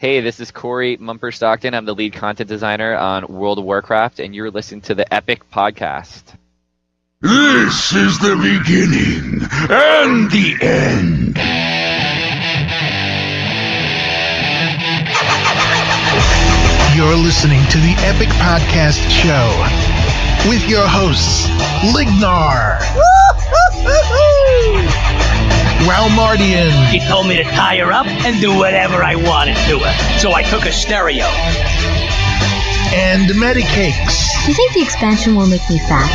Hey, this is Corey Mumper Stockton. I'm the lead content designer on World of Warcraft, and you're listening to the Epic Podcast. This is the beginning and the end. You're listening to the Epic Podcast Show with your hosts, Lignar, Walmardian, He told me to tie her up and do whatever I wanted to her. So I took a stereo. and Medicakes. Do you think the expansion will make me fat?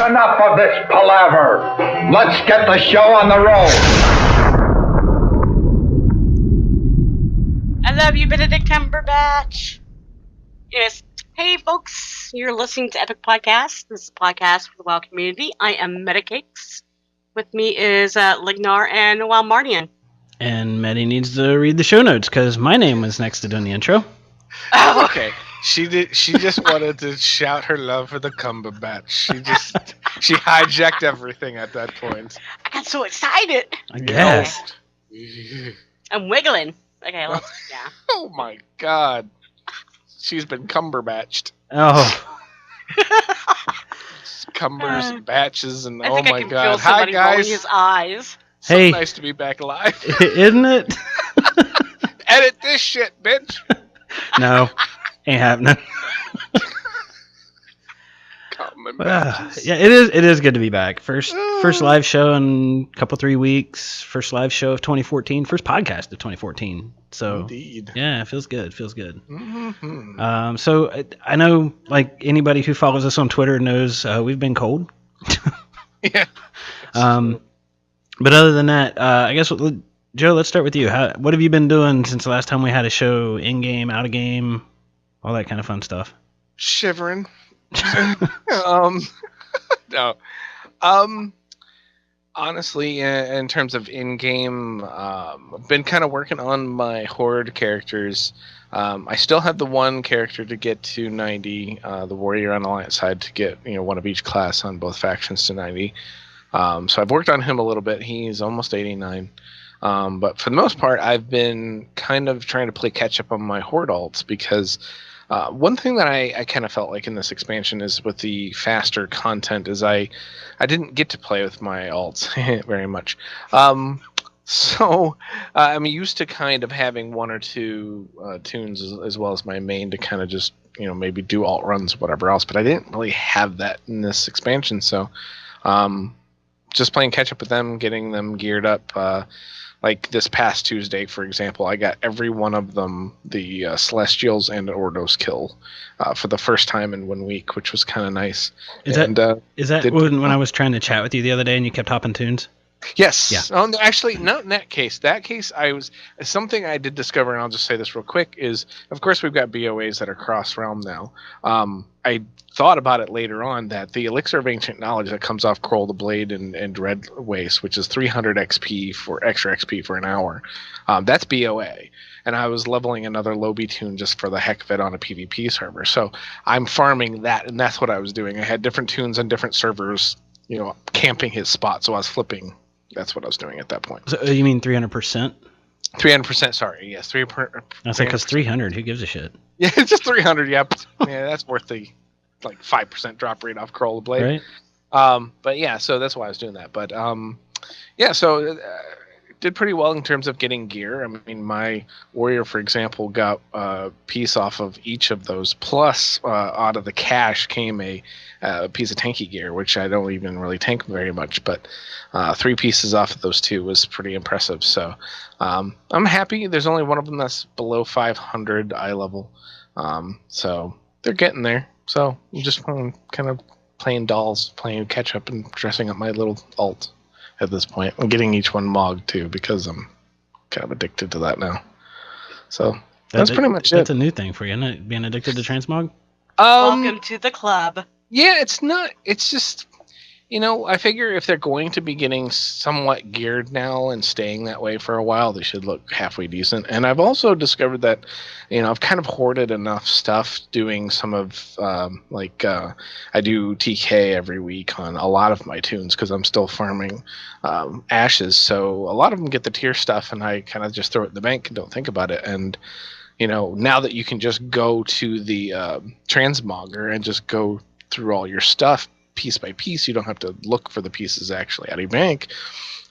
Enough of this palaver. Let's get the show on the road. I love you, Benedict Cumberbatch. Yes. Hey, folks. You're listening to Epic Podcast. This is a podcast for the WoW community. I am Medicakes. With me is Lignar and Walmardian. And Maddie needs to read the show notes because my name was next to doing the intro. Oh, Okay. She just wanted to shout her love for the Cumberbatch. She hijacked everything at that point. I got so excited. I guess. I'm wiggling. Okay, let's, yeah. Oh my god. She's been Cumberbatched. Oh, Cumbers and batches and I oh think I my can god. feel Hi somebody rolling guys. his eyes. So Hey. nice to be back alive. isn't it? Edit this shit, bitch. No, ain't happening. Cumberbatches. Yeah, it is good to be back. First live show in a couple 3 weeks. First live show of 2014. First podcast of 2014. So Indeed. yeah, it feels good. Mm-hmm. So I know, like anybody who follows us on Twitter knows we've been cold. Yeah. But other than that, I guess Joe, let's start with you. What have you been doing since the last time we had a show? In game, out of game, all that kind of fun stuff. Shivering. No. Honestly, in terms of in-game, I've been kind of working on my horde characters. I still have the one character to get to 90, the warrior on the alliance side to get one of each class on both factions to 90. So I've worked on him a little bit. He's almost 89. But for the most part, I've been kind of trying to play catch up on my horde alts because one thing that I kind of felt like in this expansion is with the faster content is I didn't get to play with my alts very much. So I'm used to kind of having one or two tunes as well as my main to kind of just maybe do alt runs, whatever else. But I didn't really have that in this expansion. So just playing catch up with them, getting them geared up. Like this past Tuesday, for example, I got every one of them, the Celestials and Ordos kill for the first time in 1 week, which was kind of nice. Is that when I was trying to chat with you the other day and you kept hopping tunes? Yes. Yeah. Oh, no, actually, not in that case. That case, something I did discover, and I'll just say this real quick, is, of course, we've got BOAs that are cross-realm now. I thought about it later on that the Elixir of Ancient Knowledge that comes off Kroll the Blade and Dread Waste, which is 300 XP for extra XP for an hour, that's BOA. And I was leveling another Lobby tune just for the heck of it on a PvP server. So I'm farming that, and that's what I was doing. I had different tunes on different servers, camping his spot, so I was flipping. That's what I was doing at that point. So, you mean 300%? 300%, sorry. Yes, 300%. I was like, because 300, who gives a shit? Yeah, it's just 300, yeah. Yeah, that's worth the 5% drop rate off Kroll the Blade. Right. But yeah, so that's why I was doing that. But yeah, so did pretty well in terms of getting gear. I mean, my warrior, for example, got a piece off of each of those. Plus, out of the cache came a piece of tanky gear, which I don't even really tank very much. But 3 pieces off of those 2 was pretty impressive. So I'm happy. There's only one of them that's below 500 eye level. So they're getting there. So I'm just kind of playing dolls, playing catch up, and dressing up my little alt at this point. I'm getting each one mogged too because I'm kind of addicted to that now. So that's pretty much it. That's a new thing for you, isn't it? Being addicted to transmog? Welcome to the club. Yeah, it's not. It's just I figure if they're going to be getting somewhat geared now and staying that way for a while, they should look halfway decent. And I've also discovered that, I've kind of hoarded enough stuff doing some of, I do TK every week on a lot of my tunes because I'm still farming ashes. So a lot of them get the tier stuff, and I kind of just throw it in the bank and don't think about it. And, now that you can just go to the transmogger and just go through all your stuff piece by piece, you don't have to look for the pieces actually out of your bank.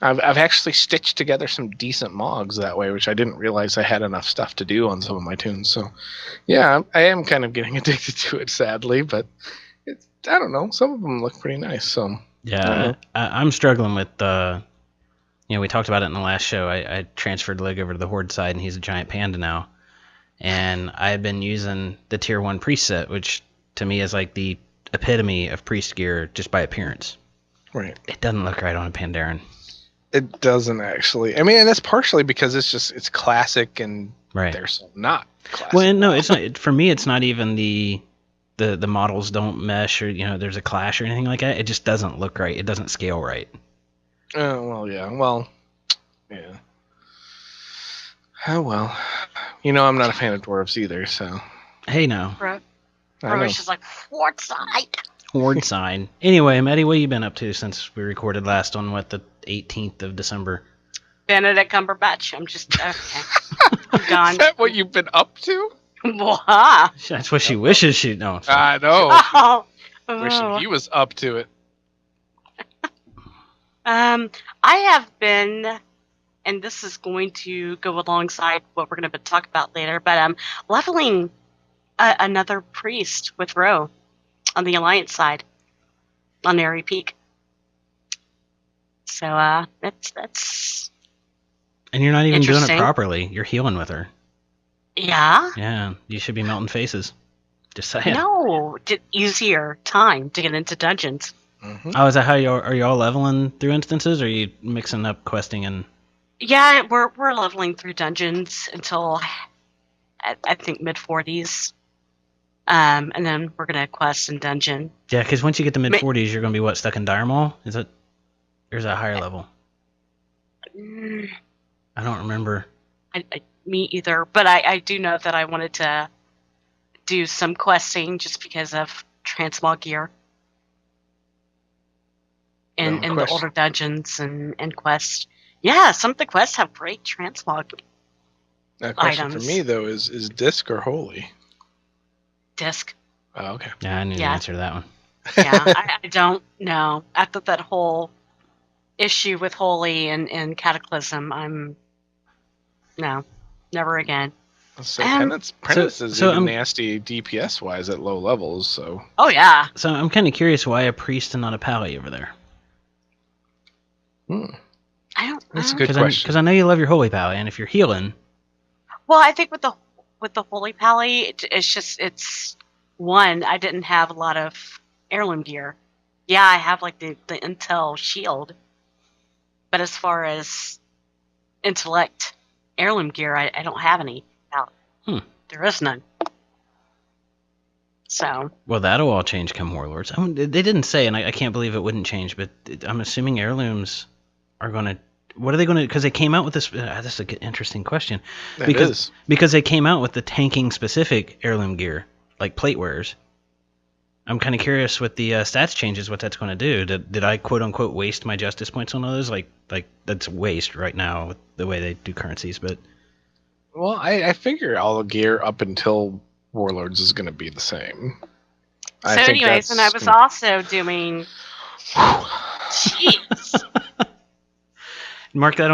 I've actually stitched together some decent mogs that way, which I didn't realize I had enough stuff to do on some of my tunes. So, yeah, I am kind of getting addicted to it, sadly, but I don't know. Some of them look pretty nice. So Yeah, I'm struggling with we talked about it in the last show. I transferred Lig over to the Horde side, and he's a giant panda now. And I've been using the tier 1 priest set, which to me is like the epitome of priest gear just by appearance. Right. It doesn't look right on a Pandaren. It doesn't actually. I mean, and that's partially because it's classic, and right. They're so not classic. Well, no, it's not. For me, it's not even the models don't mesh, or there's a clash or anything like that. It just doesn't look right. It doesn't scale right. Well, yeah. Well, yeah. Oh well. I'm not a fan of dwarves either, so. Hey, no. Ro's just like, Horde side. Horde side. Anyway, Maddie, what have you been up to since we recorded last on, the 18th of December? Benedict Cumberbatch. I'm just, okay. I'm gone. Is that what you've been up to? What? That's what she wishes she... No. I know. Oh. Wishing he was up to it. I have been... And this is going to go alongside what we're going to talk about later, but I'm leveling another priest with Ro on the Alliance side on Airy Peak. So that's and you're not even doing it properly. You're healing with her. Yeah? Yeah, you should be melting faces. Just saying. No, easier time to get into dungeons. Mm-hmm. Oh, is that how are you all leveling through instances, or are you mixing up questing and... Yeah, we're leveling through dungeons until I think mid-40s. And then we're gonna quest in dungeon. Yeah, because once you get to mid-40s, you're gonna be stuck in Dire Maul? Is it? Or is that a higher level? I don't remember. Me either, but I do know that I wanted to do some questing just because of transmog gear in the older dungeons and quests. Yeah, some of the quests have great transmog Now, question items. for me, though, is disc or holy? Disc. Oh, okay. Yeah, I knew the answer to that one. Yeah, I don't know. After that whole issue with Holy and Cataclysm, no, never again. So Penance is so even nasty DPS-wise at low levels, so... Oh, yeah. So I'm kind of curious why a priest and not a pally over there. That's a good question. Because I know you love your holy pally, and if you're healing... Well, I think with the Holy Pally, it's one, I didn't have a lot of heirloom gear. Yeah, I have like the Intel shield, but as far as intellect heirloom gear, I don't have any. There is none. So. Well, that'll all change come Warlords. They didn't say, and I can't believe it wouldn't change, but I'm assuming heirlooms are going to... What are they going to... Because they came out with this... this is an interesting question. Because they came out with the tanking-specific heirloom gear, like plate wearers. I'm kind of curious with the stats changes, what that's going to do. Did I, quote-unquote, waste my justice points on those? Like that's waste right now with the way they do currencies, but... Well, I figure all the gear up until Warlords is going to be the same. So anyways, and I was also doing... Jeez. Mark that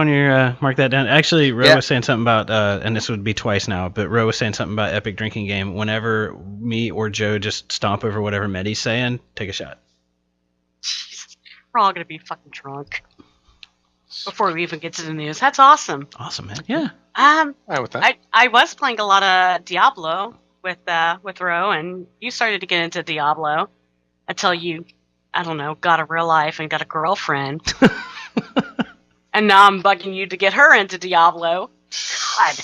down. Actually, Ro was saying something about, and this would be twice now, but Ro was saying something about Epic Drinking Game. Whenever me or Joe just stomp over whatever Medi's saying, take a shot. Jeez. We're all going to be fucking drunk before we even get to the news. That's awesome. Awesome, man. Yeah. With that. I was playing a lot of Diablo with Ro, and you started to get into Diablo until you, I don't know, got a real life and got a girlfriend. And now I'm bugging you to get her into Diablo. God.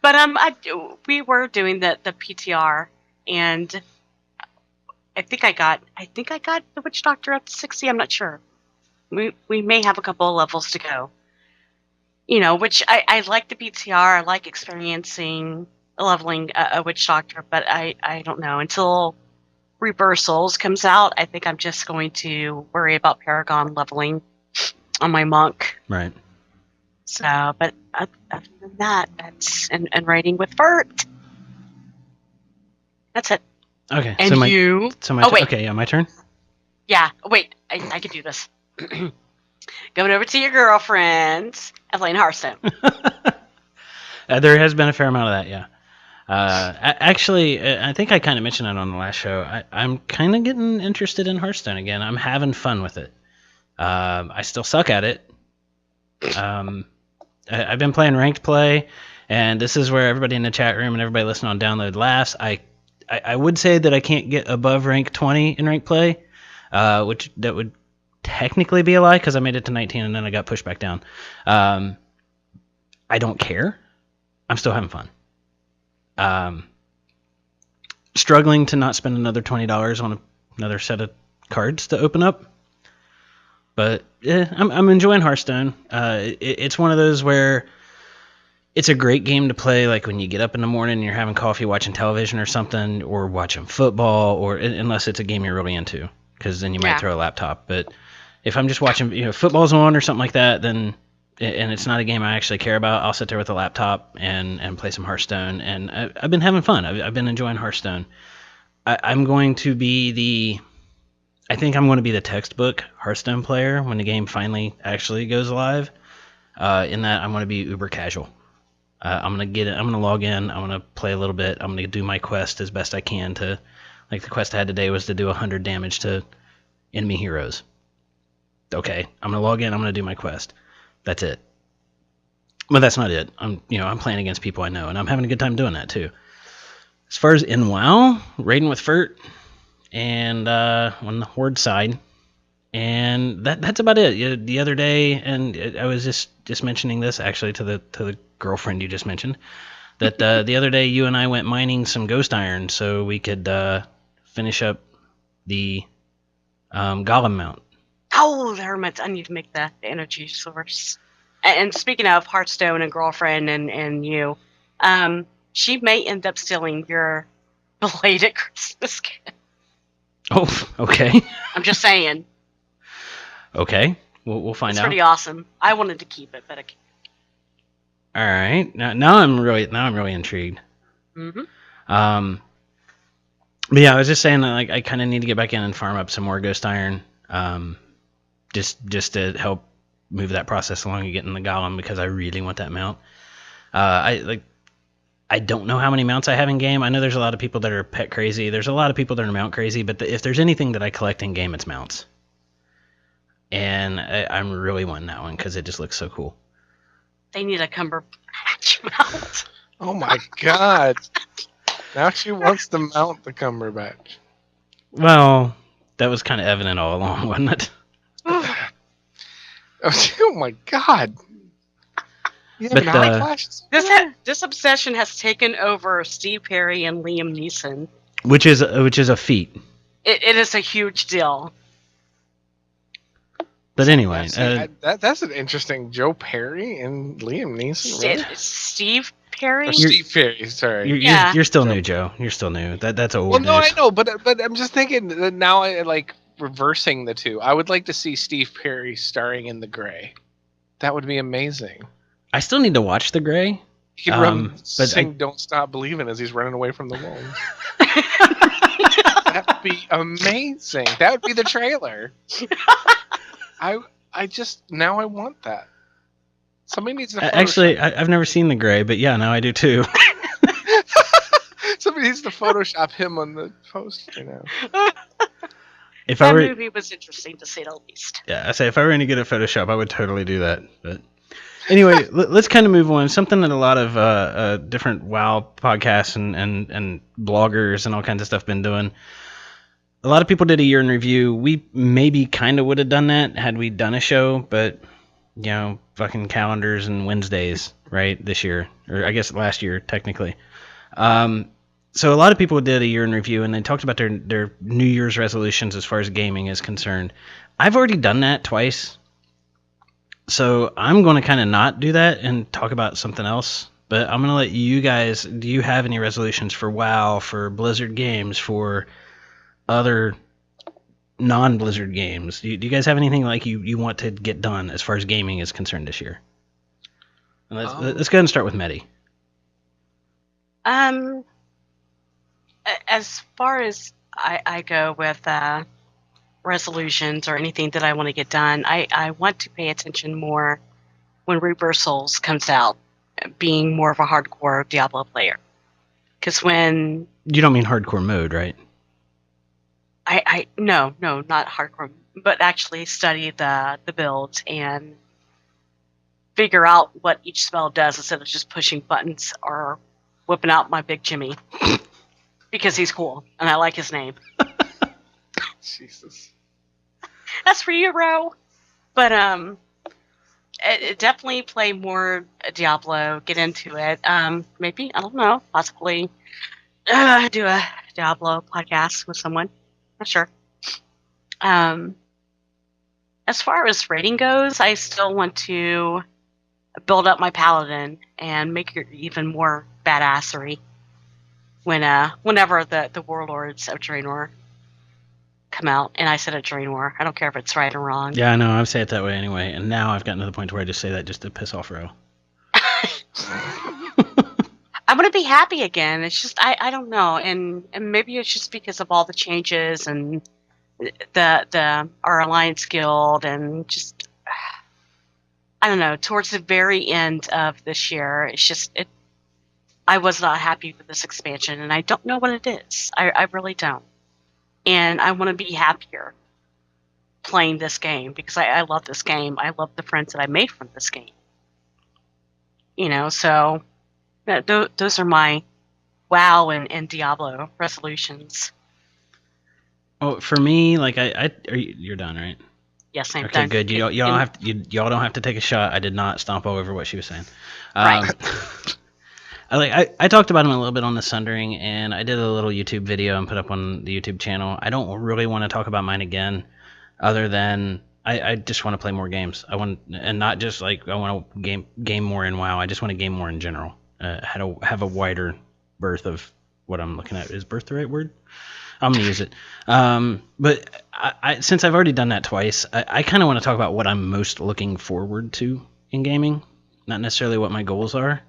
But we were doing the PTR, and think I got the Witch Doctor up to 60. I'm not sure. We may have a couple of levels to go. Which I like the BTR. I like experiencing leveling a Witch Doctor, but I don't know until Rebirth Souls comes out. I think I'm just going to worry about Paragon leveling on my monk. Right. So, but other than that, that's and writing with Vert. That's it. Okay. And you? So my wait. Okay, yeah, my turn. Yeah. Wait. I could do this. Going over to your girlfriends and playing Hearthstone. There has been a fair amount of that, yeah. Actually, I think I kind of mentioned it on the last show. I'm kind of getting interested in Hearthstone again. I'm having fun with it. I still suck at it. I've been playing ranked play, and this is where everybody in the chat room and everybody listening on Download laughs. I would say that I can't get above rank 20 in ranked play, which that would technically be a lie because I made it to 19 and then I got pushed back down. I don't care. I'm still having fun. Struggling to not spend another $20 on another set of cards to open up. But yeah, I'm enjoying Hearthstone. It's one of those where it's a great game to play like when you get up in the morning and you're having coffee watching television or something, or watching football, or unless it's a game you're really into, because then you might throw a laptop. But if I'm just watching, football's on or something like that, then and it's not a game I actually care about, I'll sit there with a laptop and play some Hearthstone. And I've been having fun. I've been enjoying Hearthstone. I'm going to be I think I'm going to be the textbook Hearthstone player when the game finally actually goes live. In that I'm going to be uber casual. I'm going to log in. I'm going to play a little bit. I'm going to do my quest as best I can to, like the quest I had today was to do 100 damage to enemy heroes. Okay, I'm going to log in. I'm going to do my quest. That's it. But that's not it. I'm playing against people I know, and I'm having a good time doing that too. As far as in WoW, raiding with Fert, and on the Horde side, and that's about it. The other day, and I was just mentioning this actually to the girlfriend you just mentioned, that the other day you and I went mining some ghost iron so we could finish up the golem mount. Oh, the Hermits. I need to make the energy source. And speaking of Hearthstone and girlfriend and you, she may end up stealing your belated Christmas gift. Oh, okay. I'm just saying. Okay, we'll find out. It's pretty awesome. I wanted to keep it, but I can't. All right, now I'm really intrigued. Mm-hmm. But yeah, I was just saying that I kind of need to get back in and farm up some more ghost iron. Just to help move that process along and get in the golem, because I really want that mount. I don't know how many mounts I have in game. I know there's a lot of people that are pet crazy. There's a lot of people that are mount crazy, but if there's anything that I collect in game, it's mounts. And I'm really wanting that one because it just looks so cool. They need a Cumber patch mount. Oh my god. Now she wants to mount the Cumberbatch. Well, that was kind of evident all along, wasn't it? Oh my god. But, this obsession has taken over Steve Perry and Liam Neeson. Which is a feat. It is a huge deal. But anyway, that's an interesting. Joe Perry and Liam Neeson. Really? Steve Perry. Or Steve Perry. Sorry. You're still new, Joe. You're still new. That's old. Well, no, news. I know, but I'm just thinking that now I like reversing the two. I would like to see Steve Perry starring in The Grey. That would be amazing. I still need to watch The Grey. He could sing "Don't Stop Believing" as he's running away from the wolves. That'd be amazing. That would be the trailer. I just now I want that. Somebody needs to Photoshop. Actually, I've never seen The Grey, but yeah, now I do too. Somebody needs to Photoshop him on the poster now. That movie was interesting to say the least. Yeah, I say if I were going to get a Photoshop, I would totally do that. But anyway, let's kind of move on. Something that a lot of different WoW podcasts and bloggers and all kinds of stuff been doing. A lot of people did a year in review. We maybe kind of would have done that had we done a show, but fucking calendars and Wednesdays, right? This year, or I guess last year technically. So a lot of people did a year in review, and they talked about their New Year's resolutions as far as gaming is concerned. I've already done that twice, so I'm going to kind of not do that and talk about something else. But I'm going to let you guys, do you have any resolutions for WoW, for Blizzard games, for other non-Blizzard games? Do you guys have anything like you want to get done as far as gaming is concerned this year? And let's go ahead and start with Medi. As far as I go with resolutions or anything that I want to get done, I want to pay attention more when Reaper Souls comes out, being more of a hardcore Diablo player. Because when... You don't mean hardcore mode, right? No, not hardcore, but actually study the builds and figure out what each spell does instead of just pushing buttons or whipping out my big Jimmy. Because he's cool, and I like his name. Jesus. That's for you, bro. But definitely play more Diablo. Get into it. Maybe, I don't know, possibly do a Diablo podcast with someone. Not sure. As far as rating goes, I still want to build up my paladin and make it even more badassery whenever the warlords of Draenor come out. And I said it Draenor. I don't care if it's right or wrong. Yeah, I know. I say it that way anyway. And now I've gotten to the point where I just say that just to piss off Ro. I'm going to be happy again. It's just, I don't know. And maybe it's just because of all the changes and our Alliance Guild and just, I don't know, towards the very end of this year, it's just, I was not happy with this expansion, and I don't know what it is. I really don't. And I want to be happier playing this game because I love this game. I love the friends that I made from this game. You know, so those are my WoW and Diablo resolutions. Oh, for me, like you're done, right? Yes, I'm okay, done. Okay, good. Y'all don't have to take a shot. I did not stomp all over what she was saying. Right. I talked about him a little bit on the Sundering, and I did a little YouTube video and put up on the YouTube channel. I don't really want to talk about mine again, other than I just want to play more games. And not just like I want to game more in WoW. I just want to game more in general. Have a wider berth of what I'm looking at. Is berth the right word? I'm gonna use it. But since I've already done that twice, I kind of want to talk about what I'm most looking forward to in gaming, not necessarily what my goals are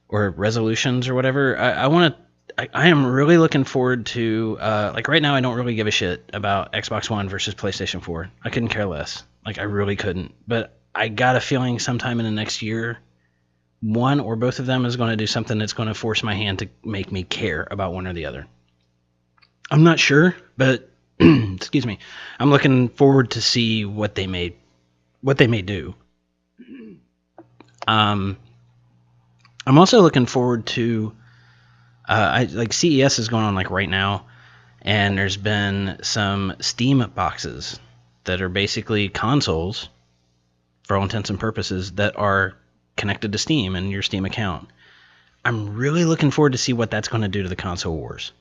or resolutions or whatever. I am really looking forward to like right now I don't really give a shit about Xbox One versus PlayStation 4. I couldn't care less. Like I really couldn't. But I got a feeling sometime in the next year, one or both of them is going to do something that's going to force my hand to make me care about one or the other. I'm not sure, but excuse me. I'm looking forward to see what they may do. I'm also looking forward to like CES is going on like right now, and there's been some Steam boxes that are basically consoles for all intents and purposes that are connected to Steam and your Steam account. I'm really looking forward to see what that's going to do to the console wars.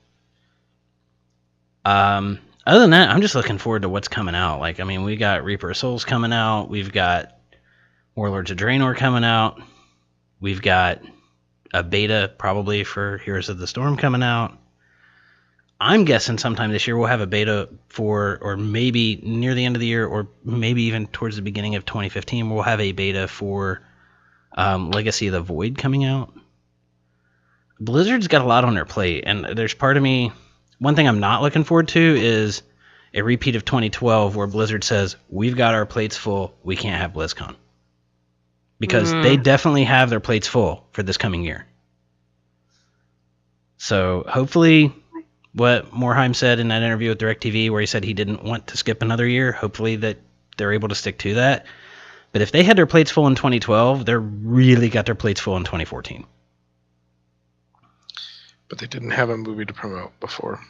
Other than that, I'm just looking forward to what's coming out. Like, I mean, we got Reaper of Souls coming out. We've got Warlords of Draenor coming out. We've got a beta probably for Heroes of the Storm coming out. I'm guessing sometime this year we'll have a beta for, or maybe near the end of the year, or maybe even towards the beginning of 2015, we'll have a beta for Legacy of the Void coming out. Blizzard's got a lot on their plate, and there's part of me... One thing I'm not looking forward to is a repeat of 2012 where Blizzard says, we've got our plates full, we can't have BlizzCon. Because they definitely have their plates full for this coming year. So hopefully what Morheim said in that interview with DirecTV where he said he didn't want to skip another year, hopefully that they're able to stick to that. But if they had their plates full in 2012, they're really got their plates full in 2014. But they didn't have a movie to promote before.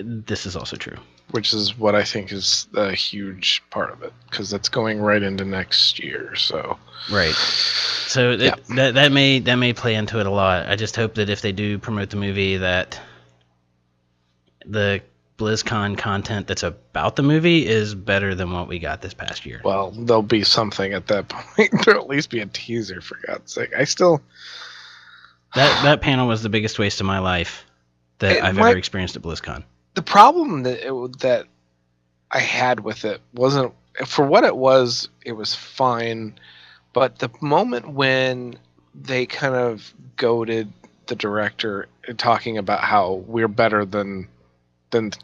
This is also true. Which is what I think is a huge part of it, because that's going right into next year. So right. So that may play into it a lot. I just hope that if they do promote the movie, that the BlizzCon content that's about the movie is better than what we got this past year. Well, there'll be something at that point. There'll at least be a teaser, for God's sake. I still... That panel was the biggest waste of my life that I've ever experienced at BlizzCon. The problem that I had with it wasn't... For what it was fine. But the moment when they kind of goaded the director talking about how we're better than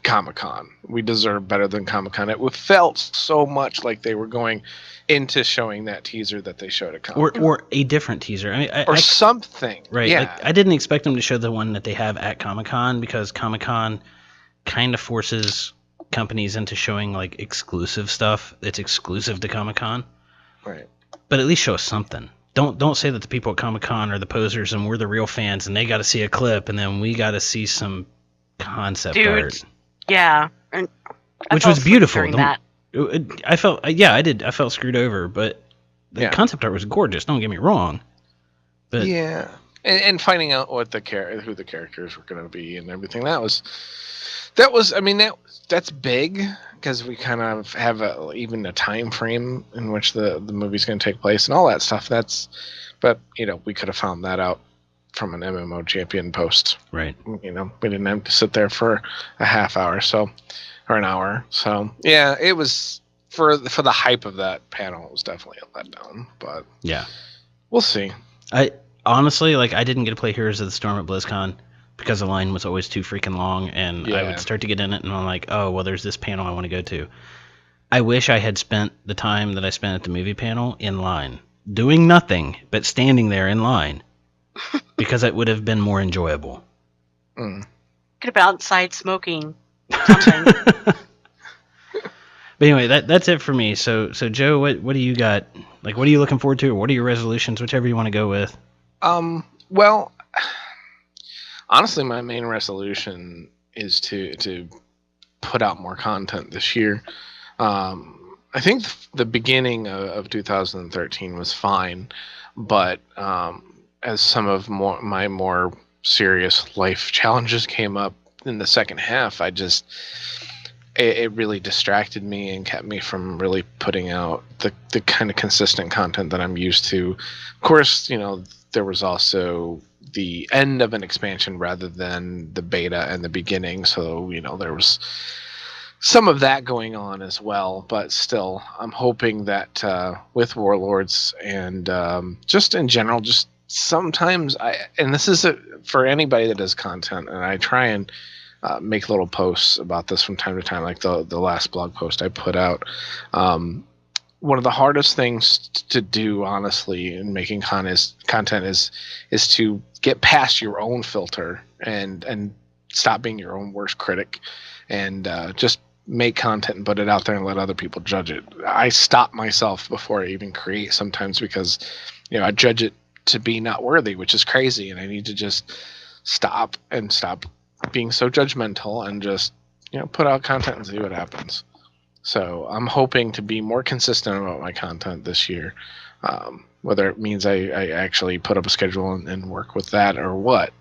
Comic-Con, we deserve better than Comic-Con, it felt so much like they were going into showing that teaser that they showed at Comic-Con. Or a different teaser. I mean, something. Right. Yeah. Like, I didn't expect them to show the one that they have at Comic-Con, because Comic-Con kind of forces companies into showing like exclusive stuff that's exclusive to Comic-Con. Right. But at least show us something. Don't say that the people at Comic-Con are the posers and we're the real fans and they got to see a clip and then we got to see some concept art. Yeah. And which was beautiful. That. I felt, I did. I felt screwed over, but the concept art was gorgeous. Don't get me wrong. But yeah, and finding out what who the characters were going to be and everything, that was. I mean, that's big, because we kind of have even a time frame in which the movie's going to take place and all that stuff. But we could have found that out from an MMO champion post. Right. We didn't have to sit there for a half hour, or an hour. So yeah, it was for the hype of that panel. It was definitely a letdown. But yeah, we'll see. I honestly, I didn't get to play Heroes of the Storm at BlizzCon, because the line was always too freaking long, and I would start to get in it, and I'm like, oh, well, there's this panel I want to go to. I wish I had spent the time that I spent at the movie panel in line, doing nothing but standing there in line, because it would have been more enjoyable. Could have been outside smoking something. But anyway, that's it for me. So Joe, what do you got? Like, what are you looking forward to, or what are your resolutions, whichever you want to go with? Well, honestly, my main resolution is to put out more content this year. I think the beginning of 2013 was fine, but as some of my more serious life challenges came up in the second half, it really distracted me and kept me from really putting out the kind of consistent content that I'm used to. Of course, there was also the end of an expansion rather than the beta and the beginning, so there was some of that going on as well. But still, I'm hoping that with Warlords and just in general, just sometimes and this is for anybody that does content, and I try and make little posts about this from time to time, like the last blog post I put out. One of the hardest things to do, honestly, in making content is to get past your own filter and stop being your own worst critic, and just make content and put it out there and let other people judge it. I stop myself before I even create sometimes, because I judge it to be not worthy, which is crazy, and I need to just stop being so judgmental and just put out content and see what happens. So I'm hoping to be more consistent about my content this year, whether it means I actually put up a schedule and work with that or what,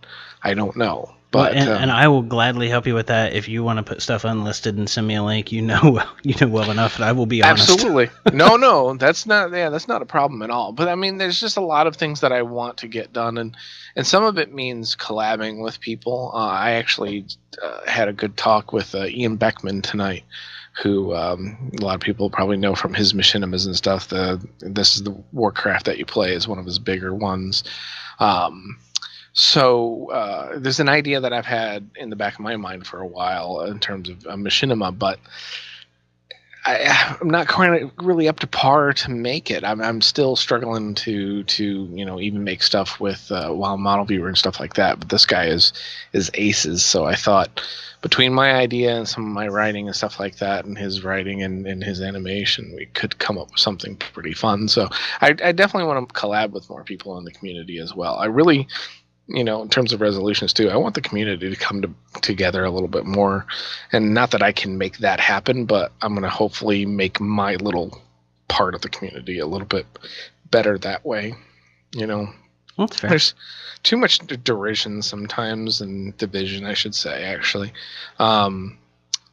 I don't know. But and I will gladly help you with that. If you want to put stuff unlisted and send me a link, you know well enough that I will be honest. Absolutely. No, that's not a problem at all. But I mean, there's just a lot of things that I want to get done, and some of it means collabing with people. I actually had a good talk with Ian Beckman tonight, who a lot of people probably know from his machinimas and stuff. This is the Warcraft that you play is one of his bigger ones. So there's an idea that I've had in the back of my mind for a while in terms of a machinima, but I'm not quite really up to par to make it. I'm still struggling to even make stuff with Wild Model Viewer and stuff like that. But this guy is aces. So I thought between my idea and some of my writing and stuff like that, and his writing and his animation, we could come up with something pretty fun. So I definitely want to collab with more people in the community as well. I really in terms of resolutions too, I want the community to come together a little bit more. And not that I can make that happen, but I'm going to hopefully make my little part of the community a little bit better that way. That's fair. There's too much derision sometimes, and division, I should say, actually. I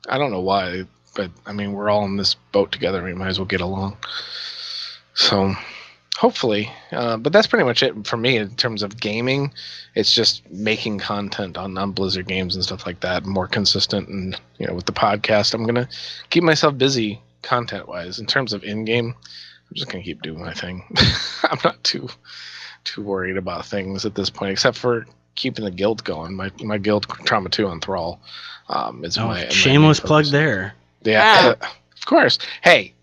don't know why, but I mean, we're all in this boat together. We might as well get along. So hopefully, but that's pretty much it for me in terms of gaming. It's just making content on Blizzard games and stuff like that, more consistent. And with the podcast, I'm gonna keep myself busy content-wise. In terms of in-game, I'm just gonna keep doing my thing. I'm not too worried about things at this point, except for keeping the guild going. My guild, Trauma 2 on Thrall, is my shameless plug there. Yeah, of course. Hey,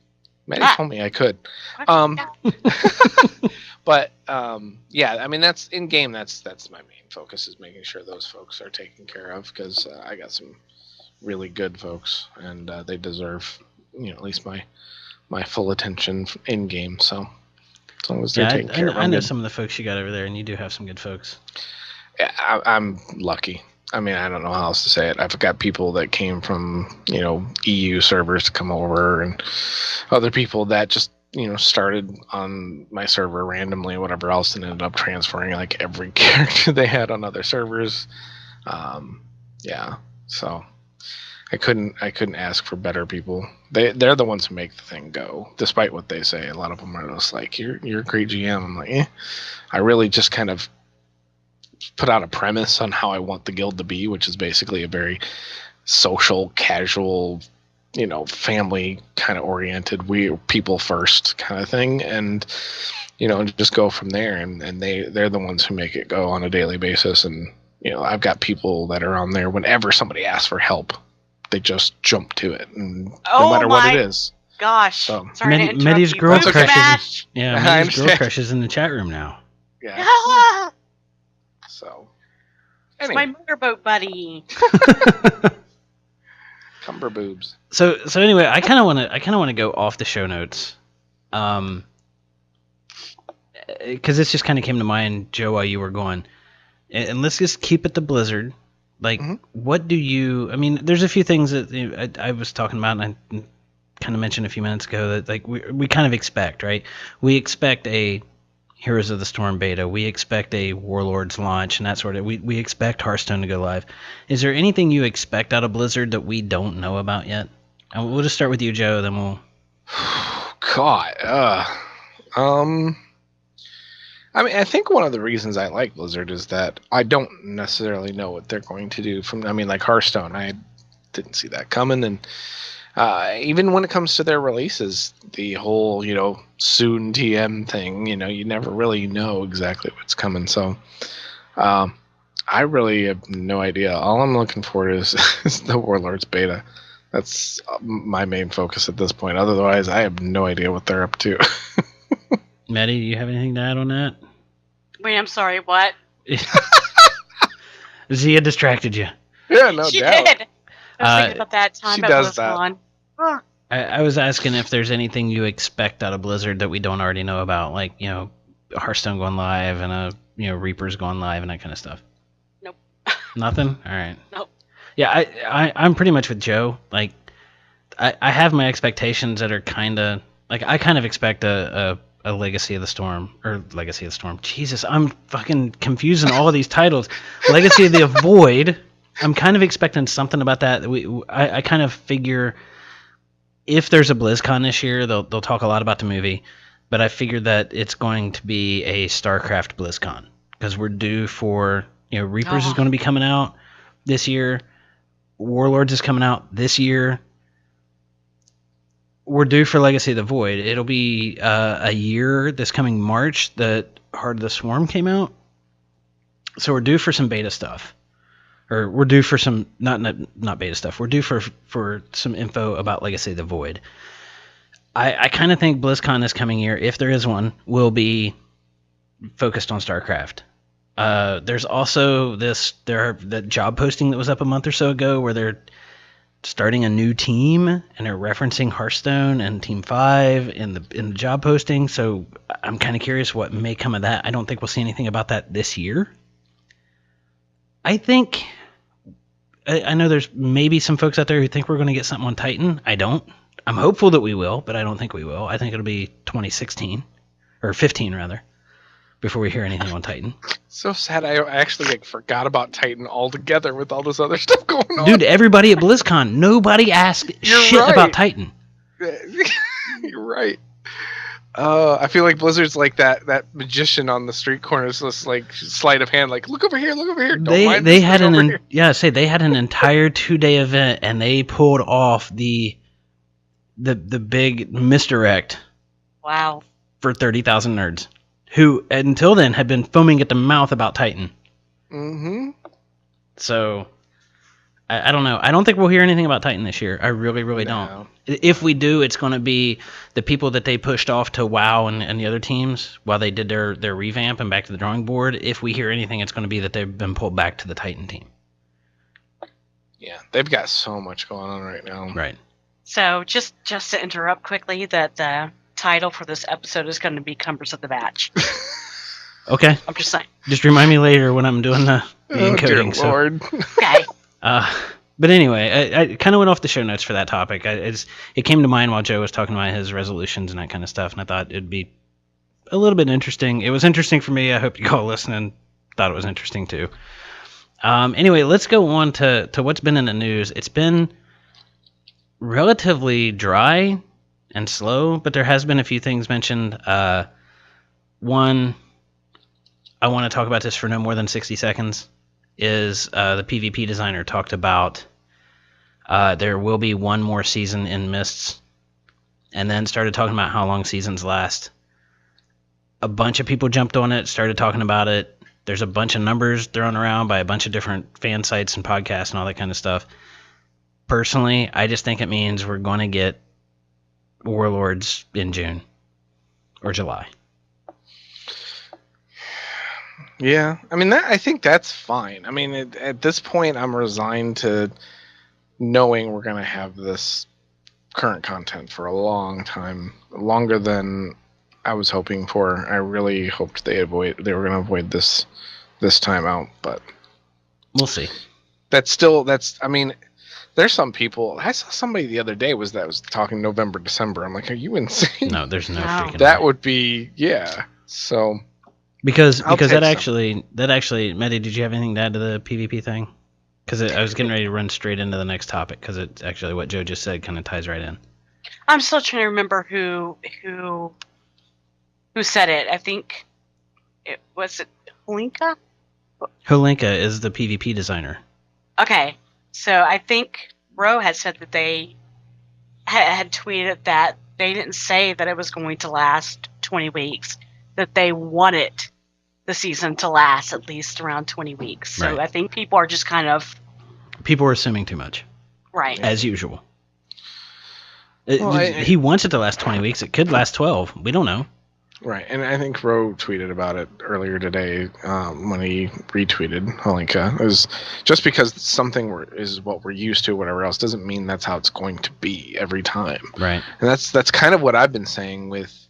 Maddie told me I could. But yeah, I mean, that's in game. That's my main focus, is making sure those folks are taken care of, because I got some really good folks, and they deserve at least my full attention in game. So as long as they're taken care of, I know some of the folks you got over there, and you do have some good folks. Yeah, I'm lucky. I mean, I don't know how else to say it. I've got people that came from, EU servers to come over, and other people that just, started on my server randomly or whatever else, and ended up transferring like every character they had on other servers. Yeah, so I couldn't ask for better people. They're the ones who make the thing go, despite what they say. A lot of them are just like, you're a great GM. I'm like, I really just kind of put out a premise on how I want the guild to be, which is basically a very social, casual, family kind of oriented, we people first kind of thing, and just go from there. And they're the ones who make it go on a daily basis. And I've got people that are on there whenever somebody asks for help, they just jump to it, and no matter what it is. Gosh, so, sorry to interrupt Meddy's you. girl Boobs crushes. match. Yeah, Meddy's girl crushes in the chat room now. Yeah. So, It's my motorboat buddy. Cumber boobs. So anyway, I kind of want to go off the show notes, because this just kind of came to mind, Joe, while you were going, and let's just keep it to Blizzard. Like, what do you? I mean, there's a few things that I was talking about, and I kind of mentioned a few minutes ago that like we kind of expect, right? We expect a Heroes of the Storm beta. We expect a Warlords launch and that sort of. We expect Hearthstone to go live. Is there anything you expect out of Blizzard that we don't know about yet? And we'll just start with you, Joe. Then we'll. God. I mean, I think one of the reasons I like Blizzard is that I don't necessarily know what they're going to do. Like Hearthstone, I didn't see that coming, and even when it comes to their releases, the whole soon TM thing, you never really know exactly what's coming. So I really have no idea. All I'm looking for is the Warlords beta. That's my main focus at this point. Otherwise, I have no idea what they're up to. Maddie, do you have anything to add on that? Wait, I'm sorry, what? Zia distracted you. Yeah, no She doubt. did. I was thinking about that time she at does that. BlizzCon. I was asking if there's anything you expect out of Blizzard that we don't already know about, like Hearthstone going live and Reapers going live and that kind of stuff. Nope. Nothing? All right. Nope. Yeah, I'm pretty much with Joe. Like, I have my expectations that are kind of like I kind of expect a Legacy of the Storm, or Legacy of the Storm. Jesus, I'm fucking confusing all of these titles. Legacy of the Void. I'm kind of expecting something about that. I kind of figure if there's a BlizzCon this year, they'll talk a lot about the movie, but I figure that it's going to be a StarCraft BlizzCon because we're due for Reapers is going to be coming out this year. Warlords is coming out this year. We're due for Legacy of the Void. It'll be a year this coming March that Heart of the Swarm came out. So we're due for some beta stuff. Or we're due for some, not beta stuff. We're due for some info about Legacy of the Void. I kind of think BlizzCon this coming year, if there is one, will be focused on StarCraft. There's also that job posting that was up a month or so ago where they're starting a new team and they're referencing Hearthstone and Team 5 in the job posting. So I'm kind of curious what may come of that. I don't think we'll see anything about that this year. I think I know there's maybe some folks out there who think we're going to get something on Titan. I don't. I'm hopeful that we will, but I don't think we will. I think it'll be 2016 or 15 rather before we hear anything on Titan. So sad. I actually forgot about Titan altogether with all this other stuff going on. Dude, everybody at BlizzCon, nobody asked shit about Titan. You're right. I feel like Blizzard's like that magician on the street corners, just like sleight of hand, like look over here. They had they had an entire 2-day event and they pulled off the big misdirect. Wow. For 30,000 nerds who until then had been foaming at the mouth about Titan. Mm-hmm. So I don't know. I don't think we'll hear anything about Titan this year. I really don't. If we do, it's going to be the people that they pushed off to WoW and the other teams while they did their revamp and back to the drawing board. If we hear anything, it's going to be that they've been pulled back to the Titan team. Yeah, they've got so much going on right now. Right. So just to interrupt quickly, that the title for this episode is going to be Cumbers of the Batch. Okay. I'm just saying. Just remind me later when I'm doing the encoding. Dear Lord. Okay. But anyway, I kind of went off the show notes for that topic. It came to mind while Joe was talking about his resolutions and that kind of stuff, and I thought it'd be a little bit interesting. It was interesting for me. I hope you all listening thought it was interesting too. Anyway, let's go on to what's been in the news. It's been relatively dry and slow, but there has been a few things mentioned. One, I want to talk about this for no more than 60 seconds. Is the PvP designer talked about there will be one more season in Mists, and then started talking about how long seasons last. A bunch of people jumped on it, started talking about it. There's a bunch of numbers thrown around by a bunch of different fan sites and podcasts and all that kind of stuff. Personally, I just think it means we're going to get Warlords in June or July. Yeah, I mean, I think that's fine. I mean, at this point, I'm resigned to knowing we're going to have this current content for a long time, longer than I was hoping for. I really hoped they were going to avoid this time out, but we'll see. I mean, there's some people. I saw somebody the other day was talking November, December. I'm like, are you insane? No, there's no freaking. That would be So. Because that actually, Mehdi, did you have anything to add to the PvP thing? Because I was getting ready to run straight into the next topic, because it's actually what Joe just said kind of ties right in. I'm still trying to remember who said it. I think it was Holinka? Holinka is the PvP designer. Okay, so I think Ro had said that they had tweeted that they didn't say that it was going to last 20 weeks, that they wanted the season to last at least around 20 weeks. So right. I think people are just kind of... People are assuming too much. Right. As usual. He wants it to last 20 weeks. It could last 12. We don't know. Right, and I think Ro tweeted about it earlier today when he retweeted Holinka. It was just because something is what we're used to, whatever else, doesn't mean that's how it's going to be every time. Right. And that's kind of what I've been saying with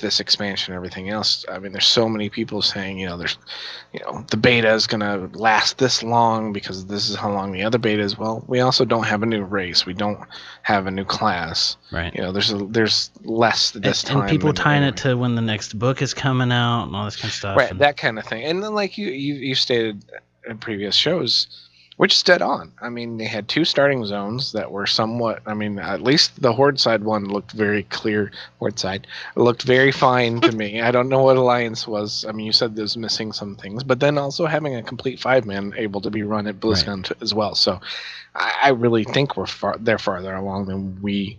this expansion and everything else. I mean, there's so many people saying, the beta is going to last this long because this is how long the other beta is. Well, we also don't have a new race. We don't have a new class. Right. There's less this time. And people tying it to when the next book is coming out and all this kind of stuff. Right, that kind of thing. And then like you stated in previous shows, which is dead on. I mean, they had 2 starting zones that were somewhat, I mean, at least the Horde side one looked very clear. Horde side looked very fine to me. I don't know what Alliance was. I mean, you said there's missing some things, but then also having a complete 5-man able to be run at BlizzCon as well. So I really think they're farther along than we.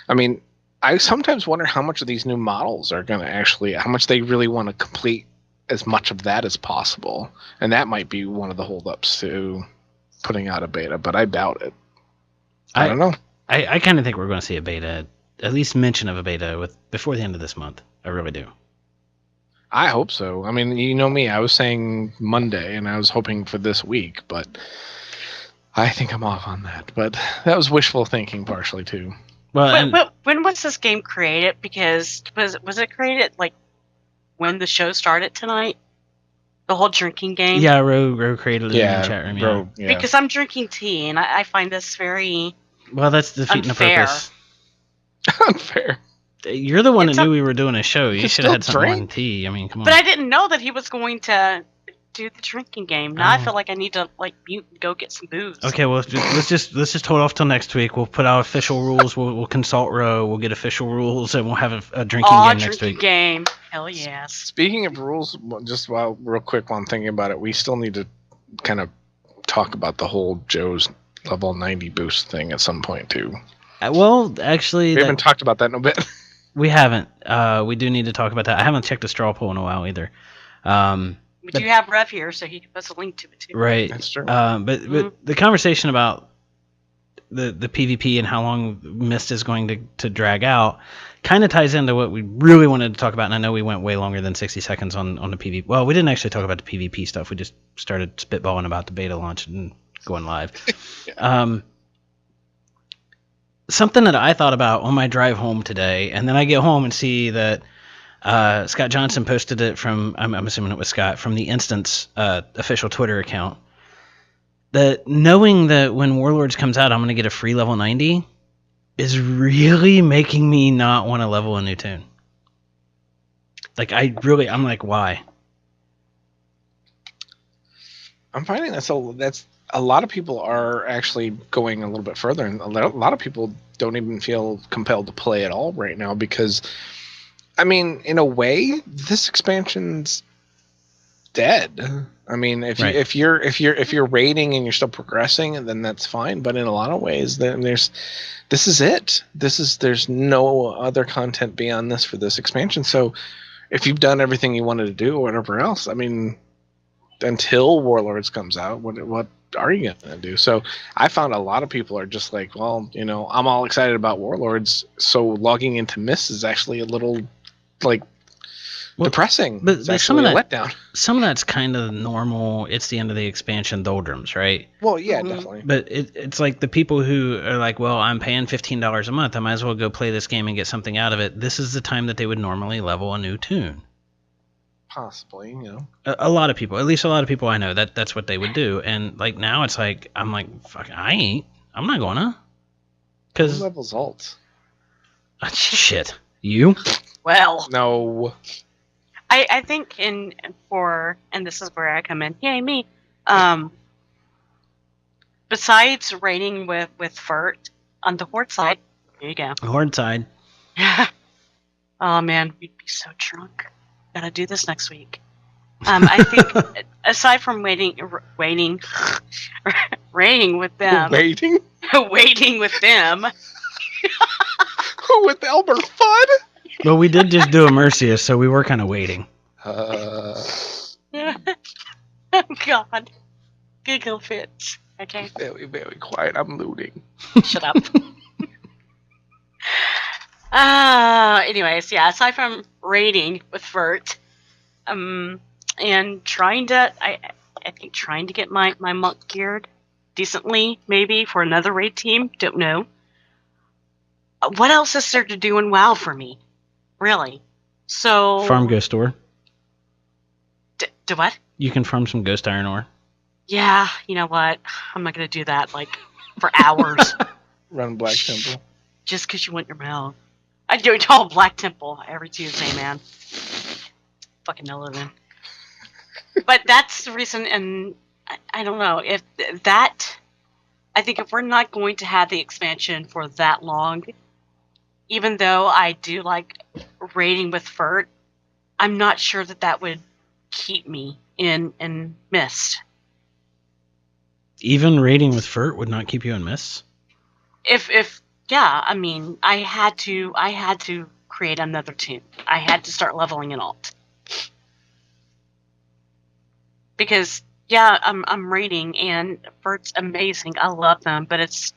I mean, I sometimes wonder how much of these new models are going to how much they really want to complete as much of that as possible. And that might be one of the holdups to putting out a beta, but I doubt it. I don't know. I kind of think we're going to see a beta, at least mention of a beta before the end of this month. I really do. I hope so. I mean, you know me, I was saying Monday, and I was hoping for this week, but I think I'm off on that. But that was wishful thinking partially, too. Well, when was this game created? Because was it created, like, when the show started tonight? The whole drinking game. Yeah, Ro created it in the chat room. Bro, Yeah. Because I'm drinking tea, and I find this very Well, that's defeating unfair. the purpose. Unfair. You're the one that knew we were doing a show. You You should have had still some more drink? than tea. I mean, come on. But I didn't know that he was going to do the drinking game. Now I Oh. feel like I need to mute and go get some booze. Okay, well, let's just hold off till next week. We'll put out official rules. We'll consult Ro. We'll get official rules, and we'll have a drinking game next drinking week. game. Hell yes. Speaking of rules, just real quick while I'm thinking about it, we still need to kind of talk about the whole Joe's level 90 boost thing at some point too. Well, actually, We haven't talked about that in a bit. we haven't. We do need to talk about that. I haven't checked the straw poll in a while either. We do have Rev here, so he can post a link to it too. Right. That's true. But the conversation about the PvP and how long Mist is going to drag out kind of ties into what we really wanted to talk about. And I know we went way longer than 60 seconds on the PvP. Well, we didn't actually talk about the PvP stuff. We just started spitballing about the beta launch and going live. Something that I thought about on my drive home today, and then I get home and see that Scott Johnson posted it from, I'm assuming it was Scott, from the Instance official Twitter account. That knowing that when Warlords comes out, I'm going to get a free level 90 is really making me not want to level a new tune. Like, I'm like, why? I'm finding that's a lot of people are actually going a little bit further, and a lot of people don't even feel compelled to play at all right now because, I mean, in a way, this expansion's dead. I mean, if you're raiding and you're still progressing, then that's fine. But in a lot of ways, then this is it. There's no other content beyond this for this expansion. So if you've done everything you wanted to do or whatever else, I mean, until Warlords comes out, what are you gonna do? So I found a lot of people are just like, well, I'm all excited about Warlords, so logging into Mist is actually a little depressing. But some of a that letdown. Some of that's kind of normal. It's the end of the expansion doldrums, right? Well, yeah, definitely. But it's like the people who are like, well, I'm paying $15 a month. I might as well go play this game and get something out of it. This is the time that they would normally level a new tune. Possibly, A lot of people, at least a lot of people I know, that's what they would do. And like now it's like, I'm like, fuck, I'm not gonna. Cause who levels alt? Shit. You? Well, no. I think and this is where I come in. Yay me. Besides raiding with Furt on the Horde side, there you go. Horde side. Oh man, we'd be so drunk. Gotta do this next week. I think aside from waiting with them. Waiting with them. With Elmer Fudd? Well, we did just do a Mercius, so we were kind of waiting. Oh God. Giggle fits. Okay. Very, very quiet. I'm looting. Shut up. Anyways, yeah, aside from raiding with Vert, and trying to get my monk geared decently, maybe for another raid team, don't know. What else is there to do in WoW for me? Really? So Farm Ghost Ore. Do what? You can farm some Ghost Iron Ore. Yeah, you know what? I'm not gonna do that for hours. Run Black Temple. Just because you want your mouth. I do it all Black Temple every Tuesday, man. Fucking know living. But that's the reason, and I don't know if that. I think if we're not going to have the expansion for that long, even though I do like raiding with Furt, I'm not sure that would keep me in Mist. Even raiding with Furt would not keep you in Mist? Yeah, I mean, I had to create another tune. I had to start leveling in alt. Because yeah, I'm raiding and Furt's amazing. I love them, but it's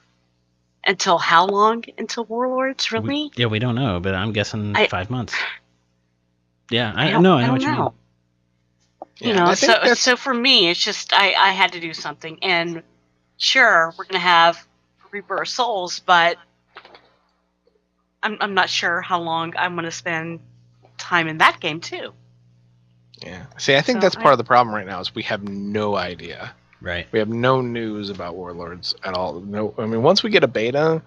until how long until Warlords, really? We don't know, but I'm guessing 5 months. Yeah, I don't know what you mean. You know, so for me, it's just I had to do something. And sure, we're gonna have Reaper of Souls, but I'm not sure how long I'm gonna spend time in that game too. Yeah. See, I think that's part of the problem right now is we have no idea. Right. We have no news about Warlords at all. No, I mean, once we get a beta,